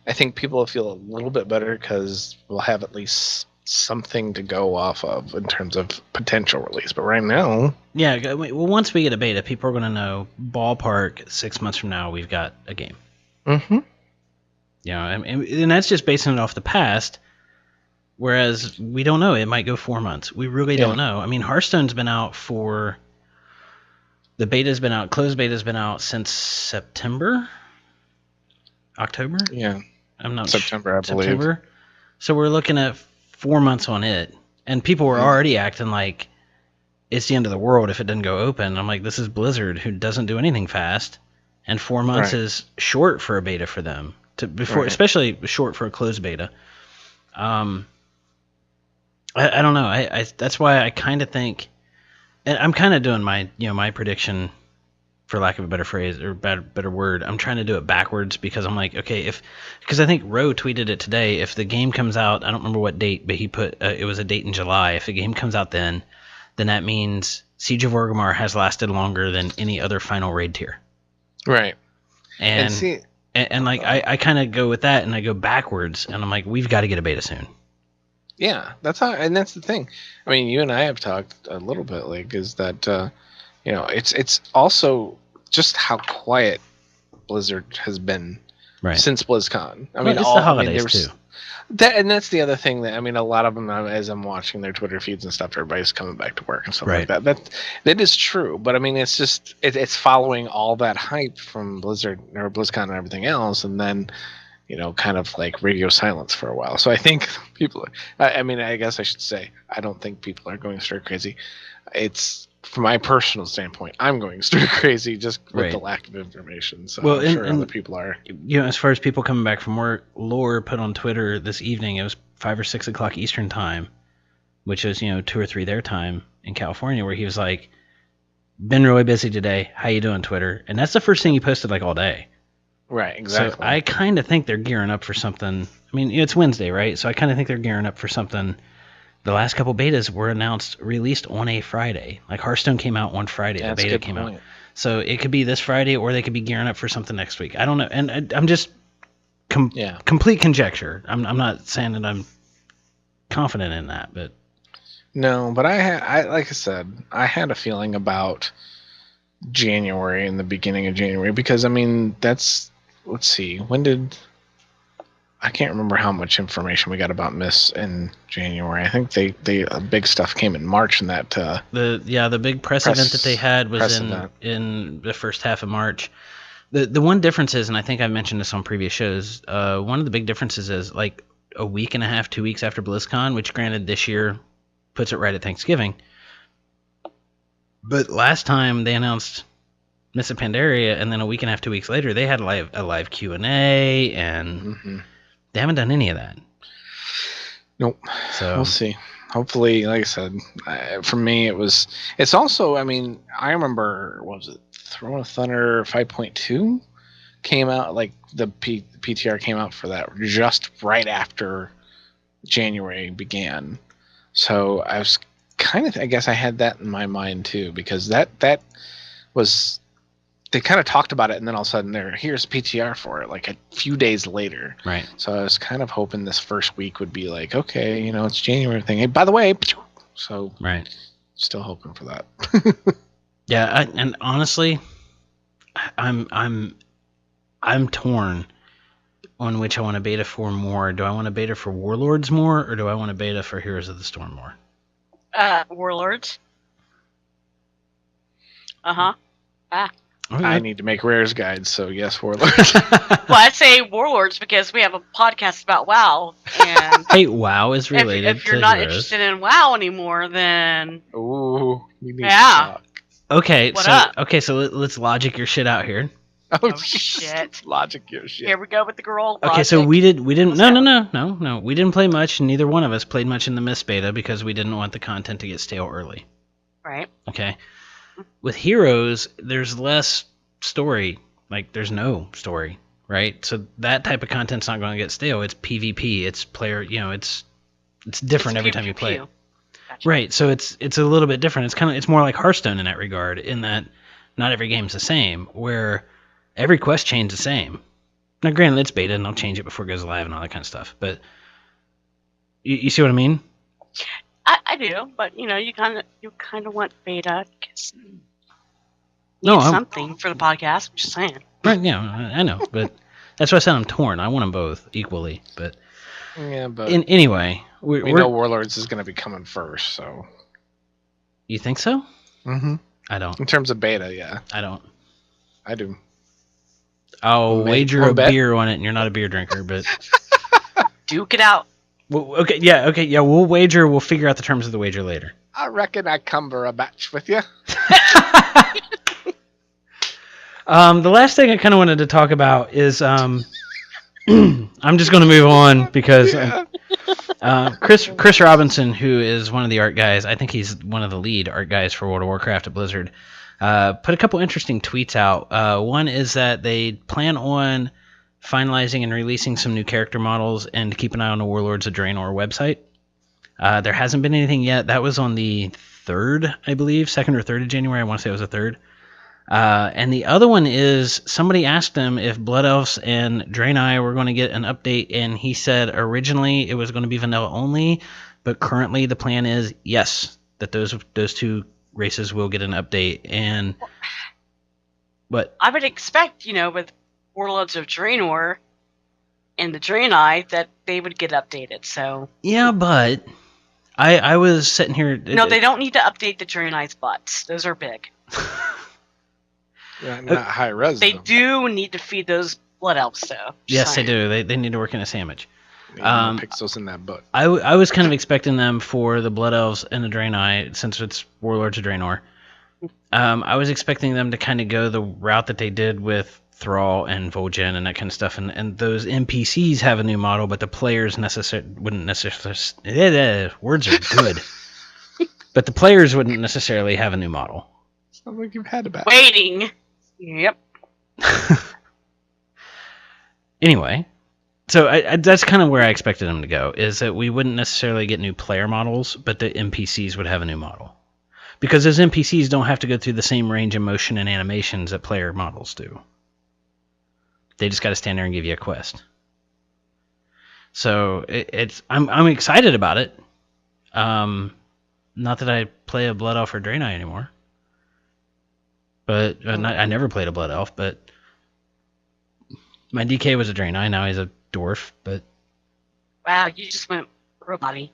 I think people will feel a little bit better because we'll have at least something to go off of in terms of potential release. But right now, yeah. Well, once we get a beta, people are going to know ballpark 6 months from now we've got a game. Mm-hmm. And that's just basing it off the past. Whereas we don't know, it might go 4 months. We really don't know. I mean, Hearthstone's been out for. The beta's been out, closed beta's been out since September? October? Yeah. I'm not September, I believe. September. So we're looking at 4 months on it. And people were already acting like it's the end of the world if it didn't go open. I'm like, this is Blizzard, who doesn't do anything fast. And 4 months is short for a beta for them. Especially short for a closed beta. I don't know. I that's why I kind of think... And I'm kind of doing my prediction, for lack of a better phrase or better word. I'm trying to do it backwards because I'm like, okay, because I think Roe tweeted it today. If the game comes out, I don't remember what date, but he put it was a date in July. If the game comes out then that means Siege of Orgrimmar has lasted longer than any other final raid tier. Right. And I kind of go with that, and I go backwards, and I'm like, we've got to get a beta soon. Yeah, that's the thing. I mean, you and I have talked a little bit, like, is that it's also just how quiet Blizzard has been since BlizzCon. I mean, it's the holidays too. That's the other thing that a lot of them, as I'm watching their Twitter feeds and stuff, everybody's coming back to work and stuff like that. That is true, but I mean, it's just it's following all that hype from Blizzard or BlizzCon and everything else, and then. Kind of like radio silence for a while. So I think people, I guess I should say, I don't think people are going stir crazy. It's, from my personal standpoint, I'm going stir crazy just with the lack of information. So I'm sure other people are. As far as people coming back from work, Lore put on Twitter this evening, it was 5 or 6 o'clock Eastern time, which is, 2 or 3 their time in California, where he was like, been really busy today. How you doing, Twitter? And that's the first thing he posted like all day. Right, exactly. So I kind of think they're gearing up for something. I mean, it's Wednesday, right? So I kind of think they're gearing up for something. The last couple betas were released on a Friday. Like Hearthstone came out on Friday. The beta came out. So it could be this Friday, or they could be gearing up for something next week. I don't know. And I'm just complete conjecture. I'm not saying that I'm confident in that, but no. But like I said, I had a feeling about January and the beginning of January because let's see, I can't remember how much information we got about Miss in January. I think they big stuff came in March, and that the big press event that they had was in the first half of March. The one difference is, and I think I've mentioned this on previous shows, one of the big differences is like a week and a half, 2 weeks after BlizzCon, which granted this year puts it right at Thanksgiving. But last time they announced Miss of Pandaria, and then a week and a half, 2 weeks later, they had a live Q&A, and they haven't done any of that. Nope. So we'll see. Hopefully, like I said, for me, it's also, I remember, what was it, Throne of Thunder 5.2 came out, like the PTR came out for that just right after January began. So I was I guess I had that in my mind too, because that was, they kind of talked about it, and then all of a sudden here's PTR for it, like a few days later. Right. So I was kind of hoping this first week would be like, okay, it's January thing. Hey, by the way, so right. Still hoping for that. Yeah, and honestly, I'm torn on which I want to beta for more. Do I want to beta for Warlords more, or do I want to beta for Heroes of the Storm more? Warlords. I need to make Rare's guides, so yes, Warlords. Well, I'd say Warlords because we have a podcast about WoW, and hey, WoW is related. If you're not interested in WoW anymore, then ooh, we need to talk. Okay, so let's logic your shit out here. Oh shit! Logic your shit. Here we go with the girl. Okay, logic. so we didn't. No. We didn't play much. Neither one of us played much in the Mist beta because we didn't want the content to get stale early. Right. Okay. With Heroes, there's less story. Like there's no story, right? So that type of content's not going to get stale. It's PvP. It's player. It's different every time you play it. Gotcha. Right. So it's a little bit different. It's more like Hearthstone in that regard, in that not every game's the same, where every quest chain's the same. Now, granted, it's beta, and I'll change it before it goes live and all that kind of stuff. But you see what I mean? I do, but you kind of want beta because something for the podcast. I'm just saying. Right? Yeah, I know, but that's why I said I'm torn. I want them both equally, but Yeah, but anyway, we know Warlords is going to be coming first, so. You think so? Mm-hmm. I don't. In terms of beta, yeah. I don't. I do. I'll wager a beer on it, and you're not a beer drinker, but duke it out. Well, okay, yeah. We'll wager. We'll figure out the terms of the wager later. I reckon I cumber a match with you. The last thing I kind of wanted to talk about is I'm just going to move on because Chris Robinson, who is one of the art guys, I think he's one of the lead art guys for World of Warcraft at Blizzard, put a couple interesting tweets out. One is that they plan on finalizing and releasing some new character models and to keep an eye on the Warlords of Draenor website. There hasn't been anything yet. That was on the 3rd, I believe, 2nd or 3rd of January. I want to say it was the 3rd. And the other one is somebody asked him if Blood Elves and Draenei were going to get an update, and he said originally it was going to be vanilla only, but currently the plan is yes, that those two races will get an update. And but I would expect, with Warlords of Draenor and the Draenei that they would get updated. So yeah, but I was sitting here. No, they don't need to update the Draenei's butts. Those are big. Yeah, not high res. They do need to feed those blood elves, though. Yes, they do. They need to work in a sandwich. Pixels in that butt. I was kind of expecting them for the Blood Elves and the Draenei, since it's Warlords of Draenor. I was expecting them to kind of go the route that they did with Thrall and Vol'jin and that kind of stuff, and those NPCs have a new model, but the players wouldn't necessarily. Words are good, but the players wouldn't necessarily have a new model. Sounds like you've had a bad. Waiting. Yep. Anyway, so that's kind of where I expected them to go, is that we wouldn't necessarily get new player models, but the NPCs would have a new model. Because those NPCs don't have to go through the same range of motion and animations that player models do. They just got to stand there and give you a quest. So I'm excited about it. Not that I play a Blood Elf or Draenei anymore. But I never played a Blood Elf, but my DK was a Draenei. Now he's a dwarf, but wow, you just went robot-y.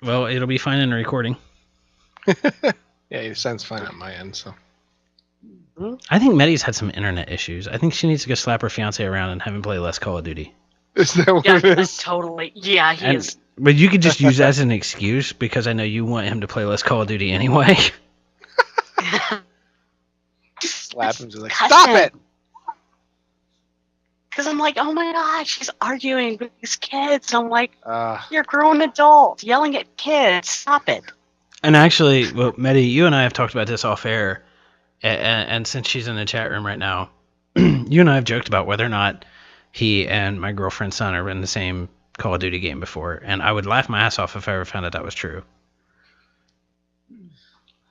Well, it'll be fine in the recording. Yeah, it sounds fine on my end. So I think Medi's had some internet issues. I think she needs to go slap her fiance around and have him play less Call of Duty. Is that what it is? Totally. Yeah, he is. But you could just use that as an excuse because I know you want him to play less Call of Duty anyway. Slap him, just like, stop it! Because I'm like, oh my gosh, she's arguing with these kids. And I'm like, you're a grown adult yelling at kids. Stop it. And actually, well, Medi, you and I have talked about this off air, and since she's in the chat room right now, you and I have joked about whether or not he and my girlfriend's son are in the same Call of Duty game before, and I would laugh my ass off if I ever found out that was true.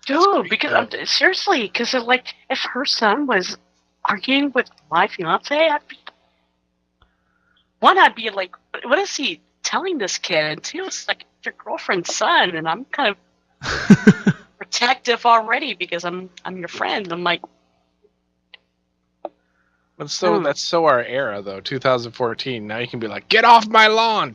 Dude, because seriously, because like, if her son was arguing with my fiance, I'd be like, what is he telling this kid? And two, it's like your girlfriend's son, and I'm kind of protective already because I'm your friend. I'm like, that's so our era though, 2014. Now you can be like, get off my lawn.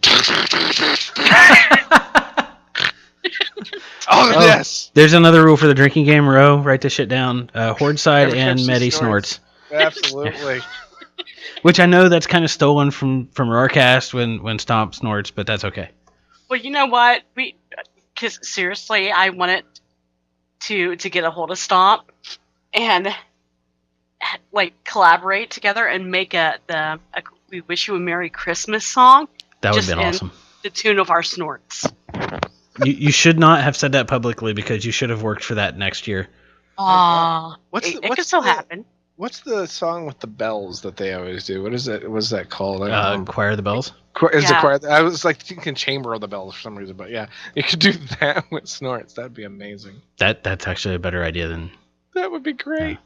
Yes. There's another rule for the drinking game, Ro. Write this shit down. Horde side and Medi snorts. Absolutely. Which I know that's kind of stolen from Roarcast when Stomp snorts, but that's okay. Well, you know what? Because seriously, I wanted to get a hold of Stomp and like collaborate together and make a "We Wish You a Merry Christmas" song. That would have been awesome. The tune of our snorts. You should not have said that publicly because you should have worked for that next year. It could still happen. What's the song with the bells that they always do? What is it? What's that called? Choir of the Bells? I was like thinking Chamber of the Bells for some reason, but yeah, you could do that with snorts. That'd be amazing. That's actually a better idea than. That would be great. Yeah.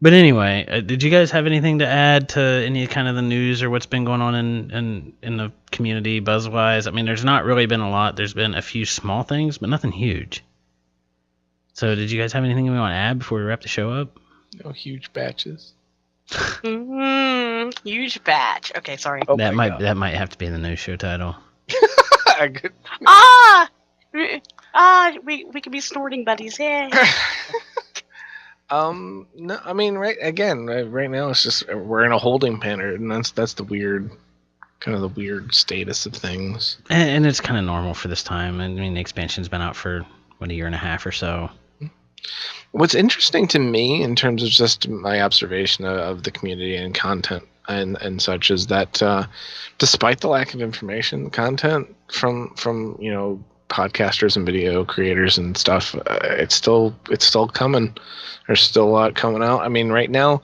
But anyway, did you guys have anything to add to any kind of the news or what's been going on in the community buzz-wise? I mean, there's not really been a lot. There's been a few small things, but nothing huge. So did you guys have anything you want to add before we wrap the show up? No huge batches. Huge batch. Okay, sorry. Oh, that might have to be in the news show title. We could be snorting buddies. Yeah. No, I mean, right now it's just we're in a holding pattern, and that's the weird, kind of the weird status of things. And it's kind of normal for this time. I mean, the expansion's been out for a year and a half or so. What's interesting to me in terms of just my observation of the community and content and such is that despite the lack of information, content from podcasters and video creators and stuff, it's still coming. There's still a lot coming out. I mean, right now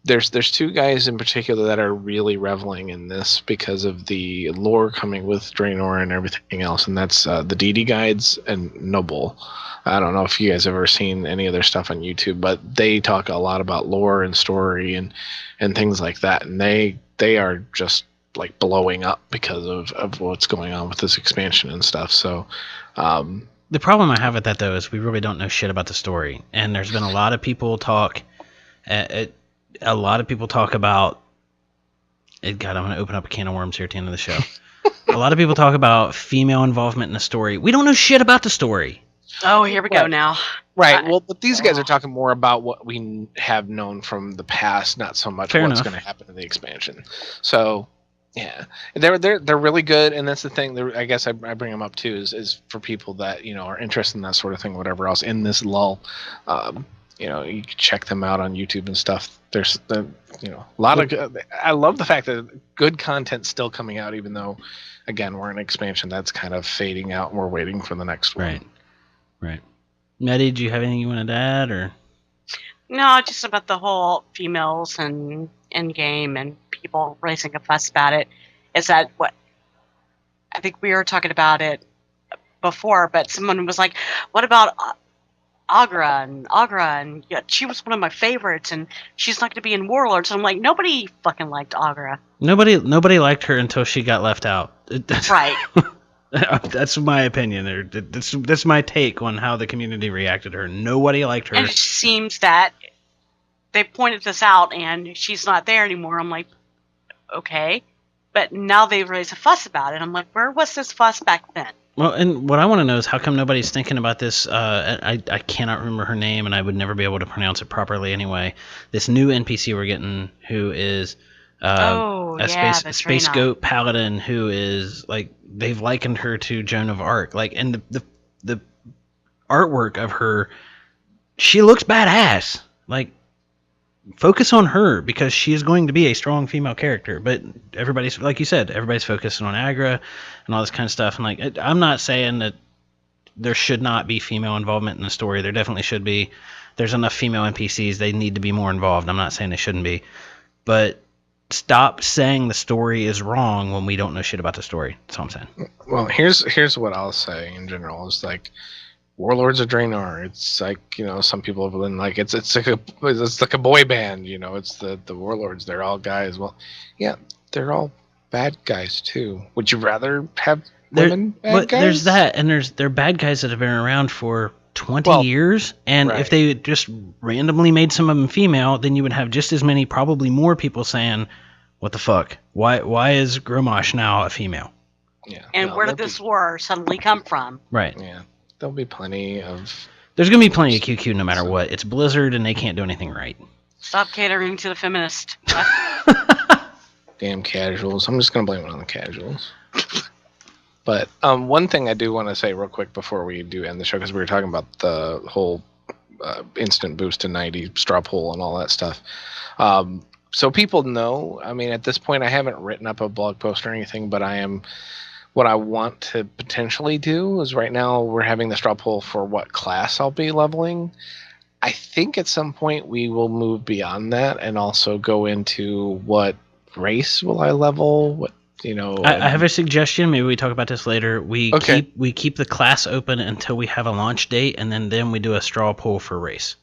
there's two guys in particular that are really reveling in this because of the lore coming with Draenor and everything else, and that's the DD guides and Noble. I don't know if you guys have ever seen any of their stuff on YouTube, but they talk a lot about lore and story and things like that, and they are just like blowing up because of what's going on with this expansion and stuff. So the problem I have with that though is we really don't know shit about the story, and there's been a lot of people talk about it. God, I'm going to open up a can of worms here at the end of the show. A lot of people talk about female involvement in the story. We don't know shit about the story. Oh, here we go now. Right. Well, but these guys are talking more about what we have known from the past, not so much what's going to happen in the expansion. So, yeah, they're really good, and that's the thing. I guess I bring them up too is for people that are interested in that sort of thing, whatever else in this lull. You can check them out on YouTube and stuff. There's a lot of good. I love the fact that good content's still coming out, even though, again, we're in expansion that's kind of fading out, and we're waiting for the next one. Right. Maddie, do you have anything you wanted to add, or? No, just about the whole females and in game and people raising a fuss about it. Is that what? I think we were talking about it before, but someone was like, "What about Agra?" And yeah, she was one of my favorites, and she's not going to be in Warlords. And I'm like, nobody fucking liked Agra. Nobody liked her until she got left out. Right. That's my opinion. That's my take on how the community reacted to her. Nobody liked her. And it seems that they pointed this out, and she's not there anymore. I'm like, okay. But now they've raised a fuss about it. I'm like, where was this fuss back then? Well, and what I want to know is how come nobody's thinking about this. I cannot remember her name, and I would never be able to pronounce it properly anyway. This new NPC we're getting, who is a space goat paladin, who is like, they've likened her to Joan of Arc. Like, and the artwork of her, she looks badass. Like, focus on her because she is going to be a strong female character. But everybody's, like you said, everybody's focusing on Agra and all this kind of stuff. And like, I'm not saying that there should not be female involvement in the story. There definitely should be. There's enough female NPCs. They need to be more involved. I'm not saying they shouldn't be. But stop saying the story is wrong when we don't know shit about the story. That's all I'm saying. Well, here's what I'll say in general. It's like, Warlords of Draenor. It's like, some people have been like, it's like a boy band. It's the Warlords. They're all guys. Well, yeah, they're all bad guys too. Would you rather have women bad guys? There's that, and they're bad guys that have been around for 20 years, and if they just randomly made some of them female, then you would have just as many, probably more people saying, what the fuck? Why is Gromash now a female? Yeah. And where did this war suddenly come from? Right. Yeah. There'll be plenty of... There's going to be plenty of QQ no matter what. It's Blizzard, and they can't do anything right. Stop catering to the feminist. Damn casuals. I'm just going to blame it on the casuals. But one thing I do want to say real quick before we do end the show, because we were talking about the whole instant boost to 90 straw poll and all that stuff. So people know, I mean, at this point, I haven't written up a blog post or anything, but what I want to potentially do is, right now we're having the straw poll for what class I'll be leveling. I think at some point we will move beyond that and also go into what race will I level, what I have a suggestion. Maybe we talk about this later. We keep the class open until we have a launch date, and then we do a straw poll for race.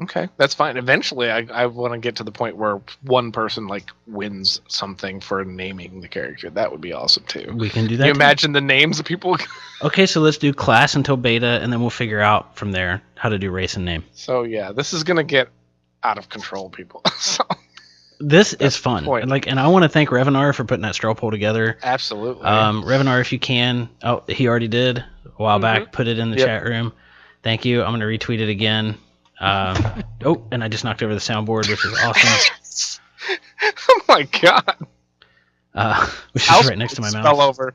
Okay, that's fine. Eventually, I want to get to the point where one person wins something for naming the character. That would be awesome too. We can do that. You imagine the names of people. Okay, so let's do class until beta, and then we'll figure out from there how to do race and name. So yeah, this is gonna get out of control, people. So. This is fun. And I want to thank Revenar for putting that straw poll together. Absolutely. Revenar, if you can, he already did a while back. Put it in the chat room. Thank you. I'm going to retweet it again. And I just knocked over the soundboard, which is awesome. Oh my god. Which is right next to my mouse. Fell over.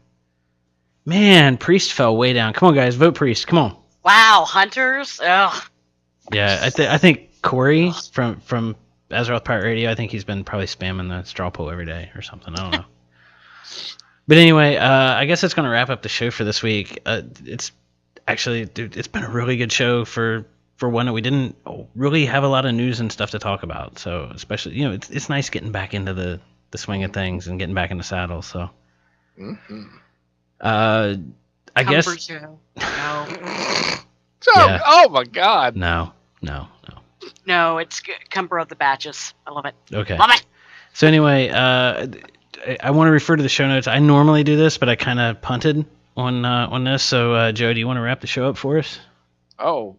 Man, Priest fell way down. Come on, guys, vote Priest. Come on. Wow, Hunters. Ugh. Yeah, I think Corey from Azeroth Pirate Radio, I think he's been probably spamming the straw poll every day or something. I don't know. But anyway, I guess that's going to wrap up the show for this week. It's actually, dude, it's been a really good show for one that we didn't really have a lot of news and stuff to talk about. So especially, it's nice getting back into the swing of things and getting back in the saddle. So, I guess. No. Yeah. Oh my God. No. No, it's Cumber of the Batches. I love it. Okay. Love it. So anyway, I want to refer to the show notes. I normally do this, but I kind of punted on this. So Joe, do you want to wrap the show up for us? Oh,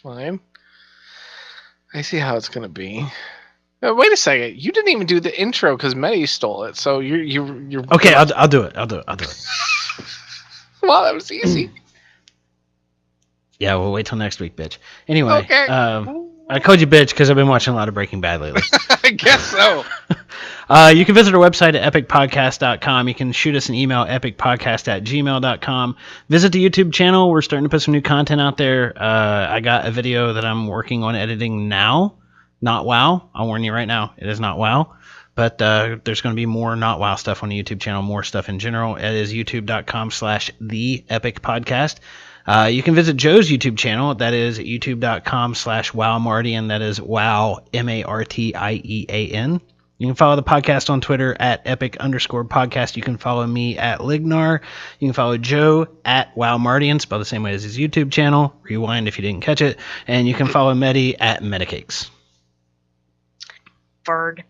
fine. I see how it's gonna be. Wait a second. You didn't even do the intro because Medi stole it. So you're. Okay, I'll do it. Well, that was easy. Yeah, we'll wait till next week, bitch. Anyway, okay. I called you bitch because I've been watching a lot of Breaking Bad lately. I guess so. You can visit our website at epicpodcast.com. You can shoot us an email, epicpodcast@gmail.com. Visit the YouTube channel. We're starting to put some new content out there. I got a video that I'm working on editing now. Not WoW. I'll warn you right now. It is not WoW. But there's going to be more not WoW stuff on the YouTube channel, more stuff in general. It is youtube.com/theepicpodcast. You can visit Joe's YouTube channel. That is youtube.com/wowmartian. That is wow, MARTIEAN. You can follow the podcast on Twitter at epic_podcast. You can follow me at Lignar. You can follow Joe at wowmartian, spelled the same way as his YouTube channel. Rewind if you didn't catch it. And you can follow Medi at Medicakes. Bird.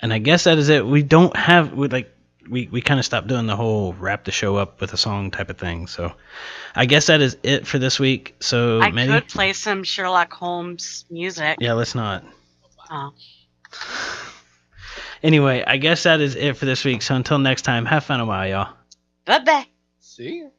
And I guess that is it. We don't have... We kind of stopped doing the whole wrap the show up with a song type of thing. So I guess that is it for this week. So I could play some Sherlock Holmes music. Yeah, let's not. Oh. Anyway, I guess that is it for this week. So until next time, have fun a while, y'all. Bye-bye. See you.